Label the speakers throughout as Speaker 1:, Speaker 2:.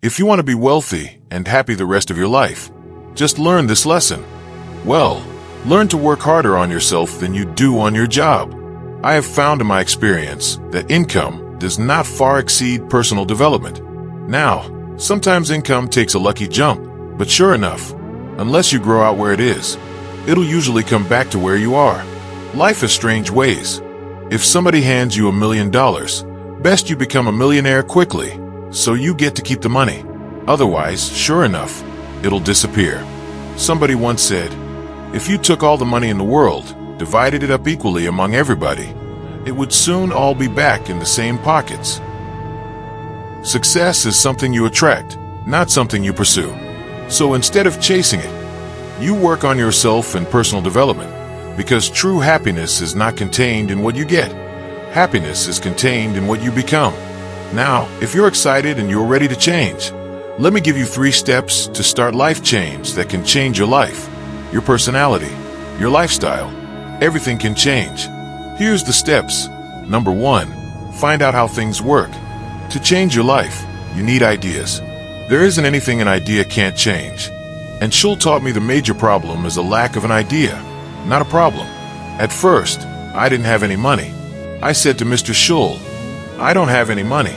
Speaker 1: If you want to be wealthy and happy the rest of your life, just learn this lesson. Well, learn to work harder on yourself than you do on your job. I have found in my experience that income does not far exceed personal development. Now, sometimes income takes a lucky jump, but sure enough, unless you grow out where it is, it'll usually come back to where you are. Life has strange ways. If somebody hands you $1 million, best you become a millionaire quickly, so you get to keep the money. Otherwise, sure enough, it'll disappear. Somebody once said, if you took all the money in the world, divided it up equally among everybody, it would soon all be back in the same pockets. Success is something you attract, not something you pursue. So instead of chasing it, you work on yourself and personal development, because true happiness is not contained in what you get. Happiness is contained in what you become. Now, if you're excited and you're ready to change, let me give you 3 steps to start life change that can change your life, your personality, your lifestyle. Everything can change. Here's the steps. Number 1, find out how things work. To change your life, you need ideas. There isn't anything an idea can't change. And Schul taught me the major problem is a lack of an idea, not a problem. At first, I didn't have any money. I said to Mr. Schul, I don't have any money.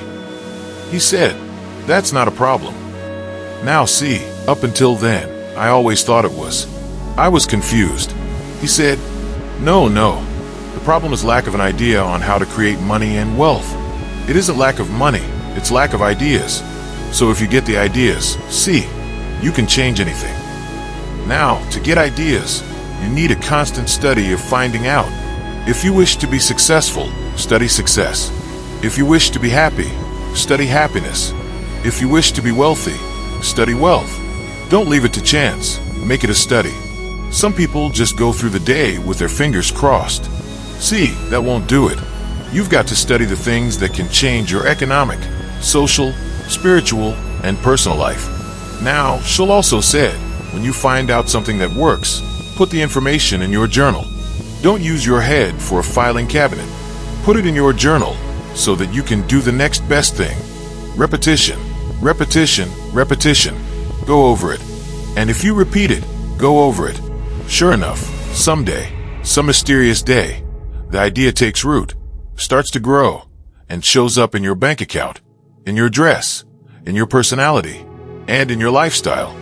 Speaker 1: He said, that's not a problem. Now see, up until then, I always thought it was. I was confused. He said, no, the problem is lack of an idea on how to create money and wealth. It isn't lack of money, it's lack of ideas. So if you get the ideas, see, you can change anything. Now, to get ideas, you need a constant study of finding out. If you wish to be successful, study success. If you wish to be happy, study happiness. If you wish to be wealthy, study wealth. Don't leave it to chance, make it a study. Some people just go through the day with their fingers crossed. See, that won't do it. You've got to study the things that can change your economic, social, spiritual, and personal life. Now, Schul also said, when you find out something that works, put the information in your journal. Don't use your head for a filing cabinet. Put it in your journal so that you can do the next best thing. Repetition, repetition, repetition. Go over it. And if you repeat it, go over it. Sure enough, someday, some mysterious day, the idea takes root, starts to grow, and shows up in your bank account, in your dress, in your personality, and in your lifestyle.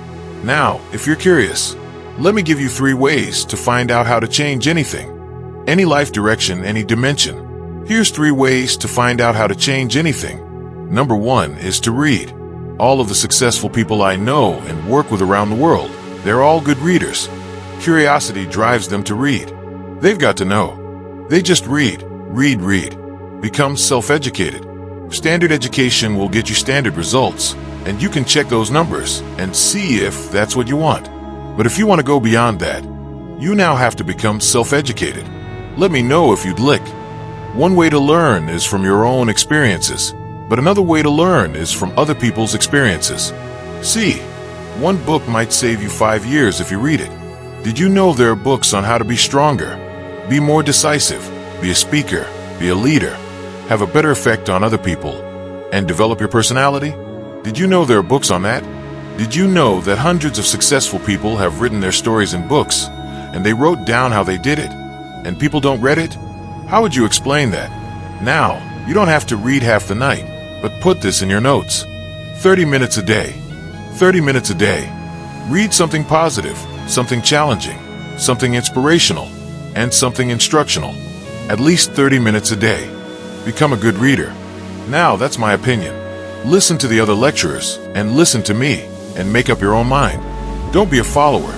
Speaker 1: Now, if you're curious, let me give you 3 ways to find out how to change anything, any life direction, any dimension. Here's 3 ways to find out how to change anything. Number 1 is to read. All of the successful people I know and work with around the world, they're all good readers. Curiosity drives them to read. They've got to know. They just read. Become self-educated. Standard education will get you standard results, and you can check those numbers and see if that's what you want. But if you want to go beyond that, you now have to become self-educated. Let me know if you'd lick. One way to learn is from your own experiences, but another way to learn is from other people's experiences. See, one book might save you 5 years if you read it. Did you know there are books on how to be stronger, be more decisive, be a speaker, be a leader, have a better effect on other people, and develop your personality? Did you know there are books on that? Did you know that hundreds of successful people have written their stories in books, and they wrote down how they did it, and people don't read it? How would you explain that? Now, you don't have to read half the night, but put this in your notes. 30 minutes a day. 30 minutes a day. Read something positive, something challenging, something inspirational, and something instructional. At least 30 minutes a day. Become a good reader. Now, that's my opinion. Listen to the other lecturers, and listen to me, and make up your own mind. Don't be a follower.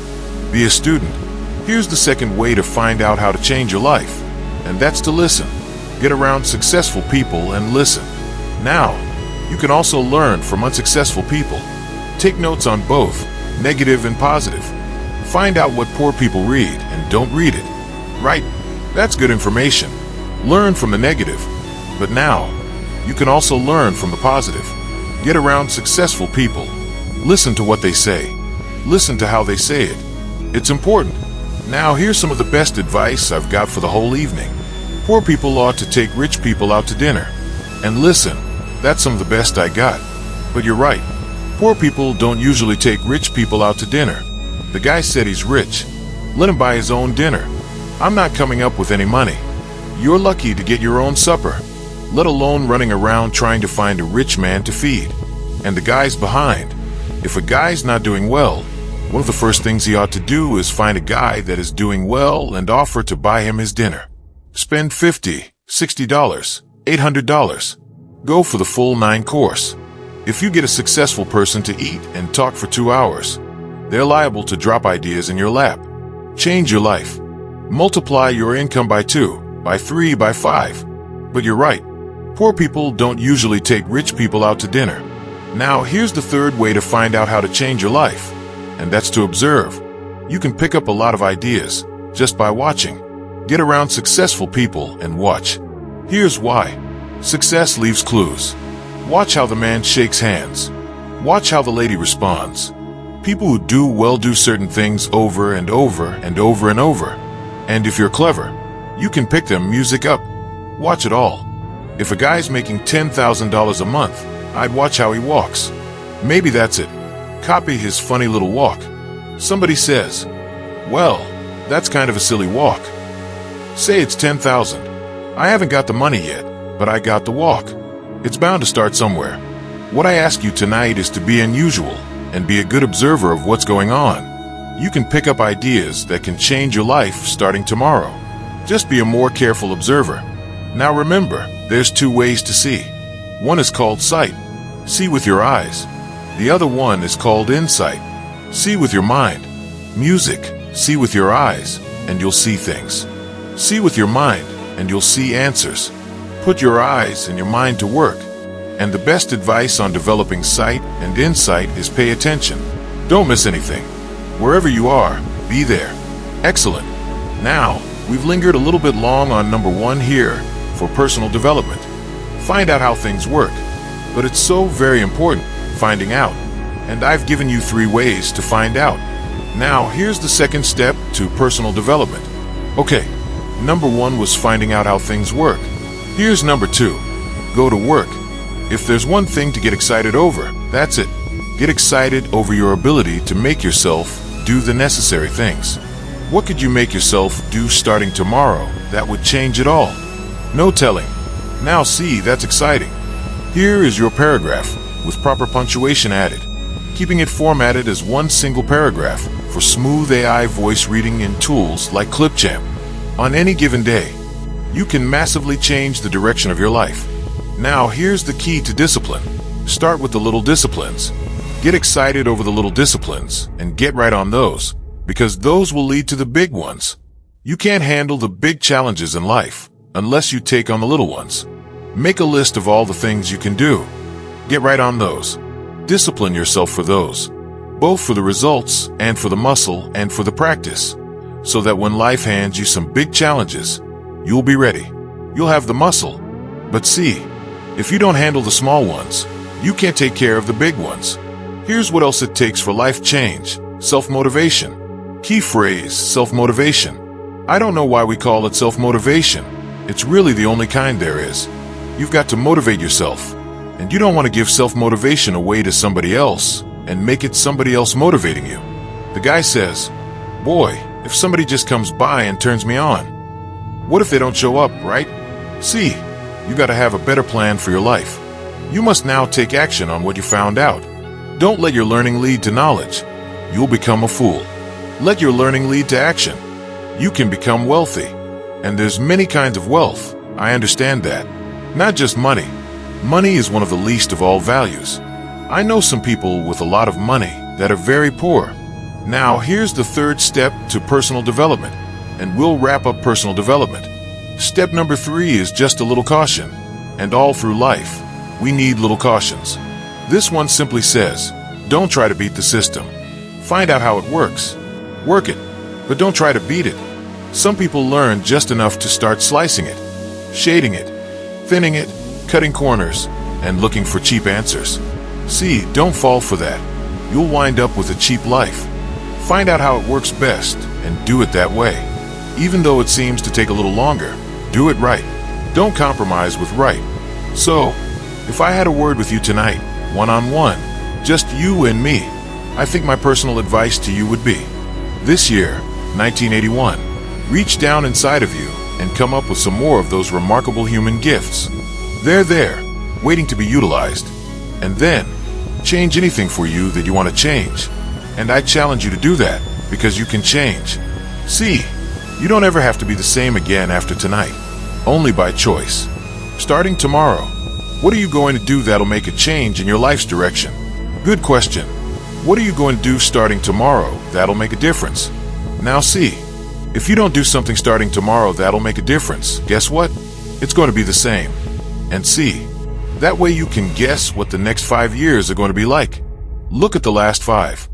Speaker 1: Be a student. Here's the second way to find out how to change your life, and that's to listen. Get around successful people and listen. Now, you can also learn from unsuccessful people. Take notes on both, negative and positive. Find out what poor people read and don't read it. Right? That's good information. Learn from the negative. But now, you can also learn from the positive. Get around successful people. Listen to what they say. Listen to how they say it. It's important. Now, here's some of the best advice I've got for the whole evening. Poor people ought to take rich people out to dinner. And listen, that's some of the best I got. But you're right. Poor people don't usually take rich people out to dinner. The guy said he's rich. Let him buy his own dinner. I'm not coming up with any money. You're lucky to get your own supper, let alone running around trying to find a rich man to feed. And the guy's behind. If a guy's not doing well, one of the first things he ought to do is find a guy that is doing well and offer to buy him his dinner. Spend $50, $60, $800. Go for the full 9-course. If you get a successful person to eat and talk for 2 hours, they're liable to drop ideas in your lap. Change your life. Multiply your income by 2, by 3, by 5. But you're right. Poor people don't usually take rich people out to dinner. Now, here's the third way to find out how to change your life, and that's to observe. You can pick up a lot of ideas just by watching. Get around successful people and watch. Here's why. Success leaves clues. Watch how the man shakes hands. Watch how the lady responds. People who do well do certain things over and over and over and over. And if you're clever, you can pick them music up. Watch it all. If a guy's making $10,000 a month, I'd watch how he walks. Maybe that's it. Copy his funny little walk. Somebody says, "Well, that's kind of a silly walk." Say it's 10,000. I haven't got the money yet, but I got the walk. It's bound to start somewhere. What I ask you tonight is to be unusual and be a good observer of what's going on. You can pick up ideas that can change your life starting tomorrow. Just be a more careful observer. Now remember, there's 2 ways to see. One is called sight. See with your eyes. The other one is called insight. See with your mind. Music. See with your eyes, and you'll see things. See with your mind, and you'll see answers. Put your eyes and your mind to work. And the best advice on developing sight and insight is pay attention. Don't miss anything. Wherever you are, be there. Excellent. Now, we've lingered a little bit long on number 1 here for personal development. Find out how things work. But it's so very important, finding out. And I've given you 3 ways to find out. Now, here's the second step to personal development. Okay, number 1 was finding out how things work. Here's number 2. Go to work. If there's one thing to get excited over, that's it. Get excited over your ability to make yourself do the necessary things. What could you make yourself do starting tomorrow that would change it all? No telling. Now see, that's exciting. Here is your paragraph with proper punctuation added, keeping it formatted as one single paragraph for smooth AI voice reading in tools like Clipchamp. On any given day, you can massively change the direction of your life. Now here's the key to discipline. Start with the little disciplines. Get excited over the little disciplines and get right on those, because those will lead to the big ones. You can't handle the big challenges in life unless you take on the little ones. Make a list of all the things you can do. Get right on those. Discipline yourself for those, both for the results and for the muscle and for the practice, so that when life hands you some big challenges, you'll be ready. You'll have the muscle. But see, if you don't handle the small ones, you can't take care of the big ones. Here's what else it takes for life change. Self-motivation. Key phrase, self-motivation. I don't know why we call it self-motivation. It's really the only kind there is. You've got to motivate yourself. And you don't want to give self-motivation away to somebody else and make it somebody else motivating you. The guy says, "Boy, if somebody just comes by and turns me on." What if they don't show up, right? See, you got to have a better plan for your life. You must now take action on what you found out. Don't let your learning lead to knowledge. You'll become a fool. Let your learning lead to action. You can become wealthy. And there's many kinds of wealth. I understand that. Not just money. Money is one of the least of all values. I know some people with a lot of money that are very poor. Now, here's the third step to personal development, and we'll wrap up personal development. Step number 3 is just a little caution. And all through life, we need little cautions. This one simply says, don't try to beat the system. Find out how it works. Work it, but don't try to beat it. Some people learn just enough to start slicing it, shading it, thinning it, cutting corners, and looking for cheap answers. See, don't fall for that. You'll wind up with a cheap life. Find out how it works best and do it that way. Even though it seems to take a little longer, do it right. Don't compromise with right. So, if I had a word with you tonight, one-on-one, Just you and me. I think my personal advice to you would be, this year, 1981, reach down inside of you and come up with some more of those remarkable human gifts. They're there, waiting to be utilized. And then, change anything for you that you want to change. And I challenge you to do that, because you can change. See, you don't ever have to be the same again after tonight, only by choice. Starting tomorrow, what are you going to do that'll make a change in your life's direction? Good question. What are you going to do starting tomorrow that'll make a difference? Now see, if you don't do something starting tomorrow that'll make a difference, guess what? It's going to be the same. And see, that way you can guess what the next 5 years are going to be like. Look at the last 5.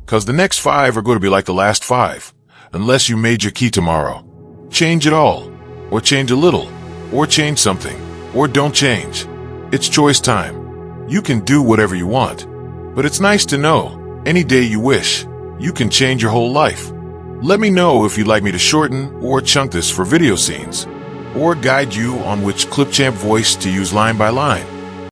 Speaker 1: Because the next 5 are going to be like the last 5, unless you made your key tomorrow. Change it all, or change a little, or change something, or don't change. It's choice time. You can do whatever you want. But it's nice to know, any day you wish, you can change your whole life. Let me know if you'd like me to shorten or chunk this for video scenes, or guide you on which Clipchamp voice to use line by line.